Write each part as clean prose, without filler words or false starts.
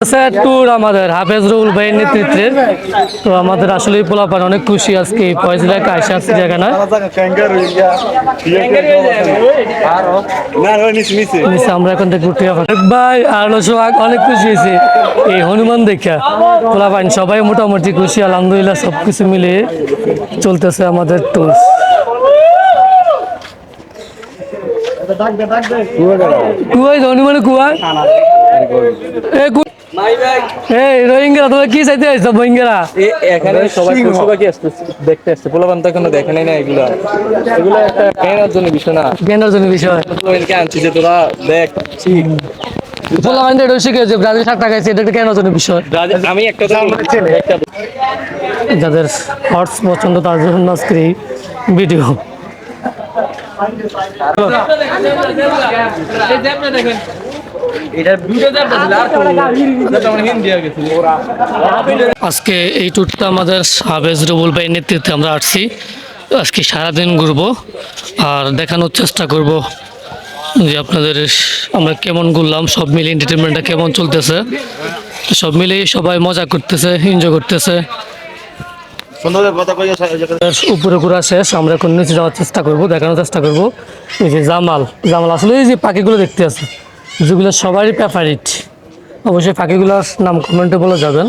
Tour আমাদের হাফেজ rule ভাইয়ের নেতৃত্বে। তো আমাদের আসলে পোলাপান অনেক খুশি আজকে ফয়জুল্লাহ কায়সা আছে জায়গা না আমরা এখন থেকে উঠে ভাই আর সোহাগ অনেক খুশি হয়েছে এই হনুমান দেখা। পোলাপান সবাই মোটামুটি খুশি আলহামদুলিল্লাহ, সবকিছু মিলে চলতেছে আমাদের ট্যুর। কুয়াই হনুমানে কুয়ায় রোহিঙ্গা তোমরা কি চাইতে আসছো? রোহিঙ্গারা এখানে সবাই পশু পাখি দেখতে আসছে, পোলাপান তো এখনো দেখে নাই না। এগুলো একটা জ্ঞানের জন্য বিষয় না, জ্ঞানের জন্য বিষয় আনছি যে তোরা দেখ। পোলাপান এটা শিখেছে ব্রাজিল 7 টাকা এটা একটা জ্ঞানের জন্য বিষয়। আমি একটা যাদের হর্স পছন্দ তার জন্য আজকের এই ভিডিও। আজকে এই ট্যুরটা আমাদের হাফেজ রুবুল ভাইয়ের নেতৃত্বে আমরা আসছি। আজকে সারাদিন ঘুরবো আর দেখানোর চেষ্টা করব যে আপনাদের আমরা কেমন ঘুরলাম, সব মিলে এন্টারটেনমেন্টটা কেমন চলতেছে। সব মিলিয়ে সবাই মজা করতেছে, এনজয় করতেছে। উপরে ঘোরা শেষ, আমরা এখন নিচে যাওয়ার চেষ্টা করব, দেখানোর চেষ্টা করব। এই যে জামাল আসলে এই যে পাখিগুলো দেখতে আছে যেগুলো সবারই ফেভারিট, অবশ্যই পাখিগুলোর নাম কমেন্টে বলে যাবেন।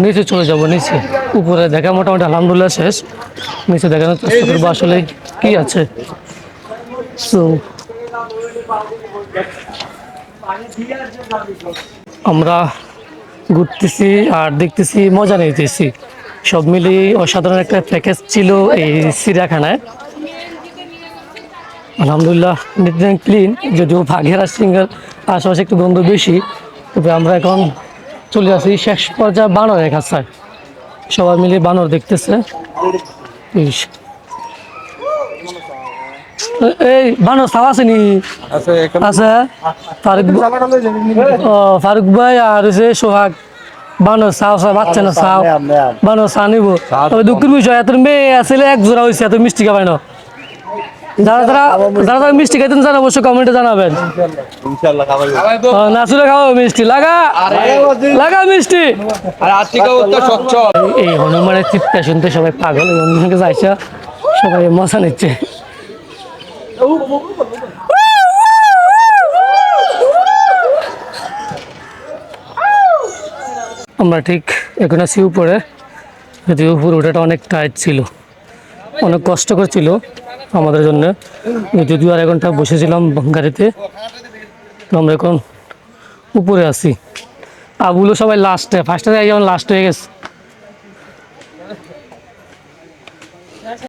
নিচে চলে যাব, নিচে উপরে দেখা মোটামুটি আলহামদুলিল্লাহ শেষ, নিচে দেখানোর চেষ্টা করবো আসলে কি আছে। সো আমরা ঘুরতেছি আর দেখতেছি, মজা নিতেছি, সব মিলিয়ে অসাধারণ একটা প্যাকেজ ছিল এই চিড়িয়াখানায়। আলহামদুলিল্লাহ নিট অ্যান্ড ক্লিন, যদিও বাঘের আর সিংহের আশেপাশে একটু দ্বন্দ্ব বেশি, তবে আমরা এখন চলে আসি শেষ পর্যায়ে বানরের কাছে। সবাই মিলে বানর দেখতেছে। এই বানর ছাও আসেনি আছে ফারুক ভাই আর সোহাগ বানর চাও বাচ্চা না চাও বানর চা নিব। তবে দুঃখের বিষয় এত মেয়ে আসলে এক জোড়া হয়েছে, এত মিষ্টি খাবাই না। যারা যারা মিষ্টি খাইতেন জানা অবশ্যই কমেন্টে জানাবেন। নাচুরে খাওয়া মিষ্টি লাগা মিষ্টি। এই হনুমানের চিৎকার শুনতে সবাই পাগল, এই হনুমানকে যাইছে সবাই মজা নিচ্ছে। আমরা ঠিক এখন আছি উপরে, যদিও উপরে ওঠাটা অনেক টাইট ছিল, অনেক কষ্টকর ছিল আমাদের জন্য, যদিও আর 1 ঘন্টা বসেছিলাম গাড়িতে। তো আমরা এখন উপরে আছি। আবুলো সবাই লাস্টে, ফার্স্টে যেমন লাস্ট হয়ে গেছে।